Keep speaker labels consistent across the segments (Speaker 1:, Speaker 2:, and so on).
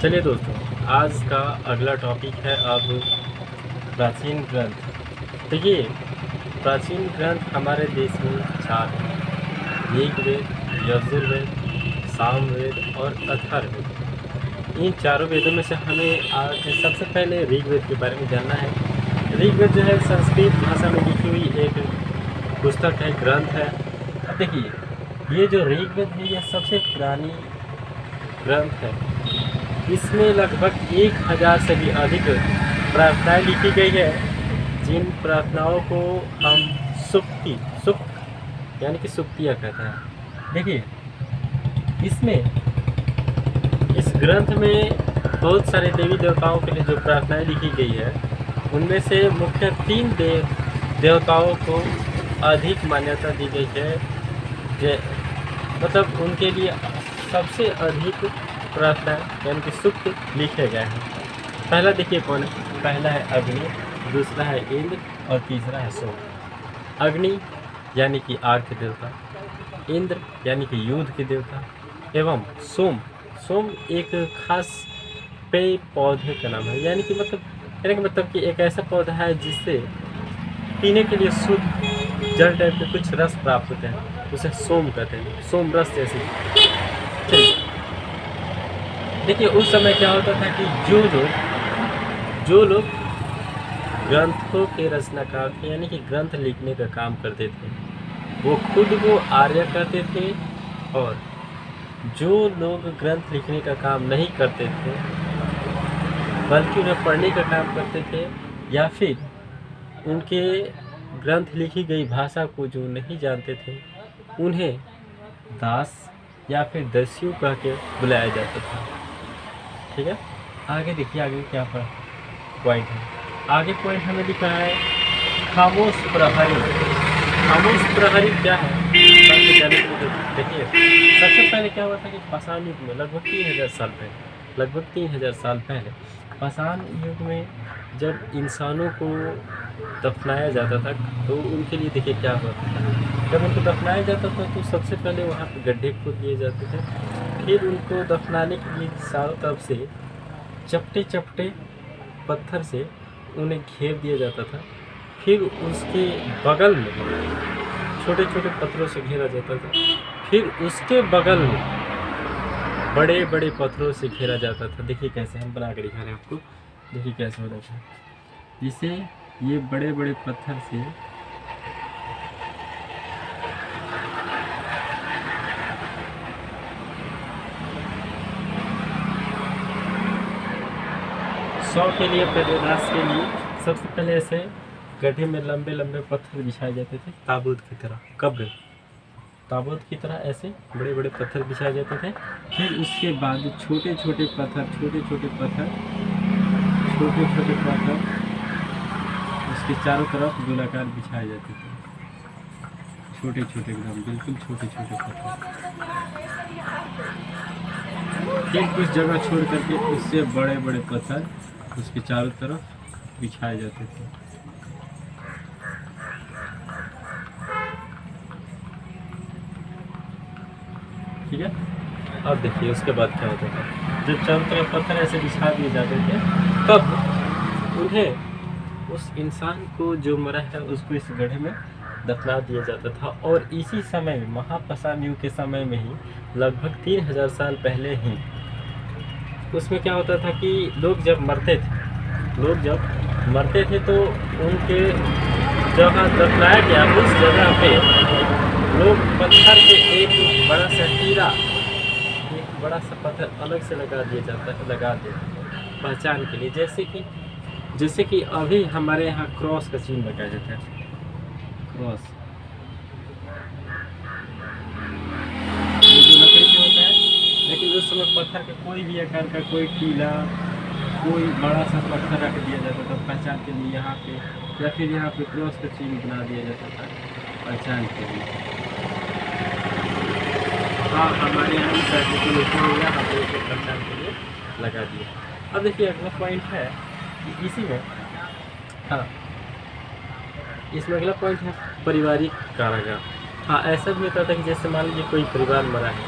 Speaker 1: चलिए दोस्तों, आज का अगला टॉपिक है अब प्राचीन ग्रंथ। देखिए, प्राचीन ग्रंथ हमारे देश में 4 हैं: ऋग्वेद, यजुर्वेद, सामवेद और अथर्ववेद। इन चारों वेदों में से हमें आज सबसे पहले ऋग्वेद के बारे में जानना है। ऋग्वेद जो है संस्कृत भाषा में लिखी हुई एक पुस्तक है, ग्रंथ है। अब देखिए, ये जो ऋग्वेद है यह सबसे पुरानी ग्रंथ है। इसमें लगभग 1000 से भी अधिक प्रार्थनाएं लिखी गई है, जिन प्रार्थनाओं को हम सुक्त यानी कि सुक्तियाँ कहते हैं। देखिए, इस ग्रंथ में बहुत सारे देवी देवताओं के लिए जो प्रार्थनाएं लिखी गई है, उनमें से मुख्य 3 देवताओं को अधिक मान्यता दी गई है। मतलब उनके लिए सबसे अधिक प्रार्थना यानी कि सूक्त लिखे गए हैं। पहला देखिए कौन है। पहला है अग्नि, दूसरा है इंद्र और तीसरा है सोम। अग्नि यानी कि आग के देवता, इंद्र यानी कि युद्ध के देवता एवं सोम एक खास पेय पौधे का नाम है। यानी कि मतलब कि एक ऐसा पौधा है जिससे पीने के लिए शुद्ध जल टाइप के कुछ रस प्राप्त होते हैं, उसे सोम कहते हैं। सोम रस जैसे। देखिए, उस समय क्या होता था कि जो लोग ग्रंथों के रचनाकार थे, यानी कि ग्रंथ लिखने का काम करते थे, वो खुद को आर्य कहते थे। और जो लोग ग्रंथ लिखने का काम नहीं करते थे, बल्कि उन्हें पढ़ने का काम करते थे, या फिर उनके ग्रंथ लिखी गई भाषा को जो नहीं जानते थे, उन्हें दास या फिर दस्यु कह के बुलाया जाता था। ठीक है, आगे देखिए, आगे क्या पॉइंट है। आगे पॉइंट हमें लिखा है खामोश प्रहरी। खामोश प्रहरी क्या है? देखिए, सबसे पहले क्या हुआ था कि पाषाण युग में लगभग 3000 साल पहले पाषाण युग में जब इंसानों को दफनाया जाता था, तो उनके लिए देखिए क्या होता था। जब उनको दफनाया जाता था तो सबसे पहले वहाँ पे गड्ढे खोद लिए जाते थे। फिर उनको दफनाने के लिए चारों तरफ से चपटे पत्थर से उन्हें घेर दिया जाता था। फिर उसके बगल में छोटे पत्थरों से घेरा जाता था। फिर उसके बगल में बड़े पत्थरों से घेरा जाता था। देखिए कैसे हम बना कर दिखा रहे हैं आपको। देखिए कैसे हो रहा है। जिसे ये बड़े पत्थर से के लिए प्रयास के लिए सबसे पहले ऐसे गड्ढे में लंबे पत्थर बिछाए जाते थे, ताबूत की तरह। ताबूत की तरह ऐसे बड़े पत्थर बिछाए जाते थे। फिर उसके बाद छोटे पत्थर उसके चारों तरफ गोलाकार बिछाए जाते थे। छोटे एकदम बिल्कुल छोटे पत्थर। फिर कुछ जगह छोड़ करके उससे बड़े पत्थर उसके चारों तरफ बिछाए जाते थे। ठीक है, अब देखिए उसके बाद क्या होता था। जब चारों तरफ पत्थर ऐसे बिछा दिए जाते थे, तब उन्हें उस इंसान को जो मरा है उसको इस गड्ढे में दफना दिया जाता था। और इसी समय में, महापाषाण युग के समय में ही, लगभग 3000 साल पहले ही, उसमें क्या होता था कि लोग जब मरते थे तो उनके जहाँ दफनाया गया उस जगह पे लोग पत्थर के एक बड़ा सा पत्थर अलग से लगा देते पहचान के लिए। जैसे कि अभी हमारे यहाँ क्रॉस का चिन्ह लगाया जाता है। क्रॉस ये जो लकड़ी से होता है, लेकिन उस समय पत्थर के कोई भी आकार का कोई टीला, कोई बड़ा सा पत्थर रख दिया जाता था पहचान के लिए यहाँ पे, या फिर यहाँ पे क्रॉस का चिन्ह बना दिया जाता था पहचान के लिए। हाँ, हमारे यहाँ भी पहचान के लिए लगा दिया। अब देखिए अगला पॉइंट है कि इसमें अगला पॉइंट है पारिवारिक कारागार। हाँ, ऐसा भी होता था कि जैसे मान लीजिए कोई परिवार मरा है,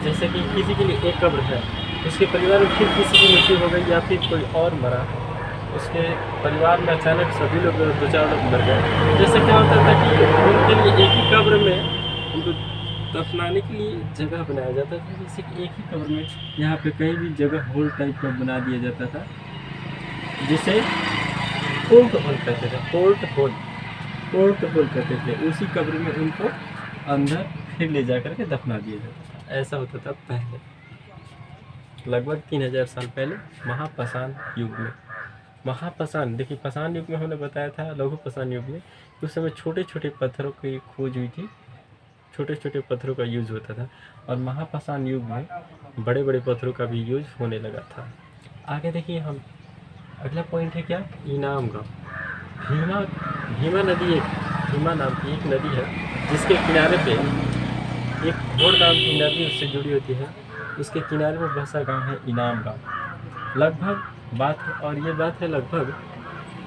Speaker 1: जैसे कि किसी के लिए एक कब्र है, उसके परिवार में फिर किसी की मृत्यु हो गई या फिर कोई और मरा, उसके परिवार में अचानक सभी लोग 2-4 लोग मर गए। जैसे क्या होता था कि उनके लिए एक ही कब्र में उनको दफनाने के लिए जगह बनाया जाता था। जैसे कि एक ही कब्र में यहाँ पे कहीं भी जगह होल टाइप का बना दिया जाता था, जिसे पोर्ट होल कहते थे। पोर्ट होल कहते थे। उसी कब्र में उनको अंदर फिर ले जा कर के दफना दिया जाता था। ऐसा होता था पहले, लगभग 3000 साल पहले, महापाषाण युग में। महापाषाण, देखिए पाषाण युग में हमने बताया था, लघु पाषाण युग में उस समय छोटे छोटे पत्थरों की खोज हुई थी, छोटे छोटे पत्थरों का यूज होता था। और महापाषाण युग में बड़े बड़े पत्थरों का भी यूज होने लगा था। आगे देखिए, हम अगला पॉइंट है क्या, इनाम गाँव। भीमा नदी, भीमा नाम की एक नदी है जिसके किनारे पे एक घोड़ नाम की नदी उससे जुड़ी होती है। उसके किनारे में बसा गांव है इनाम गांव। लगभग बात है, और ये बात है लगभग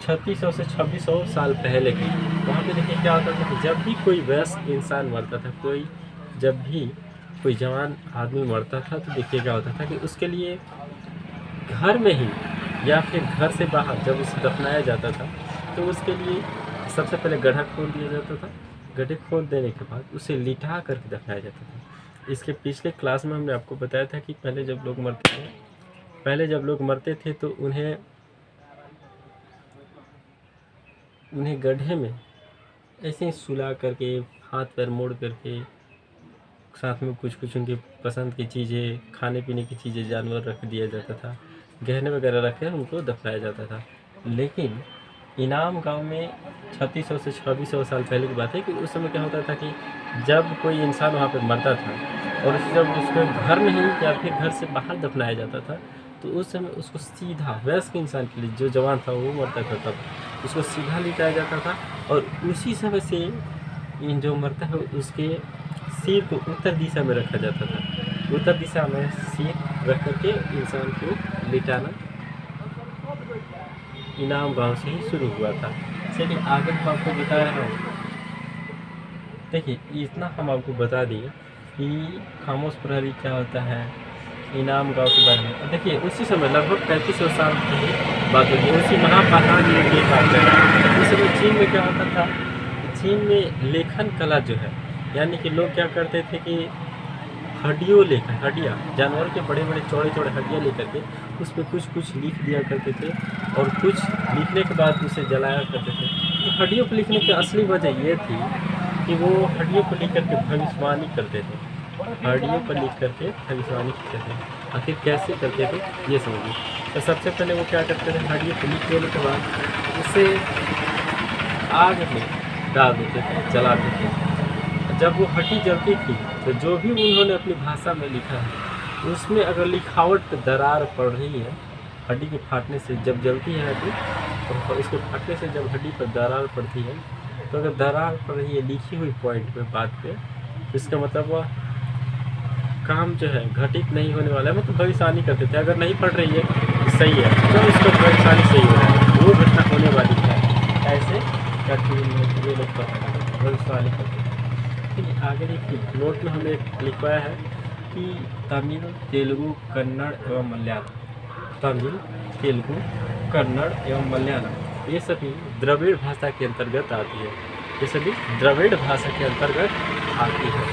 Speaker 1: 3600 से 2600 साल पहले की। वहाँ पे देखिए क्या होता था कि जब भी कोई वयस्क इंसान मरता था, जब भी कोई जवान आदमी मरता था, तो देखिए क्या होता था कि उसके लिए घर में ही या फिर घर से बाहर जब उसे दफनाया जाता था, तो उसके लिए सबसे पहले गड्ढा खोद दिया जाता था। गड्ढे खोद देने के बाद उसे लिटा करके दफनाया जाता था। इसके पिछले क्लास में हमने आपको बताया था कि पहले जब लोग मरते थे तो उन्हें गड्ढे में ऐसे ही सुला करके, हाथ पैर मोड़ करके, साथ में कुछ कुछ उनकी पसंद की चीज़ें, खाने पीने की चीज़ें, जानवर रख दिया जाता था, गहने वगैरह रख कर उनको दफनाया जाता था। लेकिन इनाम गांव में 3600 से 2600 साल पहले की बात है कि उस समय क्या होता था कि जब कोई इंसान वहाँ पे मरता था और जब उसको घर में ही या फिर घर से बाहर दफनाया जाता था, तो उस समय उसको सीधा, वयस्क इंसान के लिए जो जवान था वो मरता था तब उसको सीधा लिटाया जाता था, और उसी समय से जो मरता है उसके सिर को उत्तर दिशा में रखा जाता था। उत्तर दिशा में सिर रख करके इंसान को लिटाना इनाम गांव से ही शुरू हुआ था। चलिए आगे हम आपको बता रहा हूँ। देखिए, इतना हम आपको बता दिए कि खामोश प्रहरी क्या होता है, इनाम गांव के बारे में। देखिए उसी समय लगभग 3500 साल की बात होती है, उसी महापाषाण युग की बात कर रहे हैं। उस समय चीन में क्या होता था, चीन में लेखन कला जो है, यानी कि लोग क्या करते थे कि हड्डियाँ, जानवर के बड़े बड़े चौड़े चौड़े हड्डियाँ लेकर के उस पर कुछ कुछ लिख दिया करते थे, और कुछ लिखने के बाद उसे जलाया करते थे। तो हड्डियों पर लिखने की असली वजह ये थी कि वो हड्डियों पर लिख करके भविष्यवाणी करते थे। हड्डियों पर लिख करके भविष्यवाणी करते थे। आखिर कैसे करते थे ये समझिए। तो सबसे पहले वो क्या करते थे, हड्डियों पर लिख देने के बाद उसे आग में डाल देते थे, जलाते थे। जब वो हड्डी जलती थी तो जो भी उन्होंने अपनी भाषा में लिखा है उसमें अगर लिखावट दरार पड़ रही है, हड्डी के फाटने से जब जलती है हड्डी, तो उसके फाटने से जब हड्डी पर दरार पड़ती है, तो अगर दरार पड़ रही है लिखी हुई पॉइंट पे, बात पे, तो इसका मतलब वह काम जो है घटित नहीं होने वाला है, मतलब भविष्यवाणी करते थे। अगर नहीं पड़ रही है सही है, तो इसका भविष्यवाणी सही हो रहा है, वो घटना होने वाली है, ऐसे करके ये लोग भविष्यवाणी करते हैं। ठीक है, आगे देखिए नोट में हमने लिखवाया है कि तमिल, तेलुगु, कन्नड़ एवं मलयालम। तमिल, तेलुगु, कन्नड़ एवं मलयालम ये सभी द्रविड़ भाषा के अंतर्गत आती है। ये सभी द्रविड़ भाषा के अंतर्गत आती है।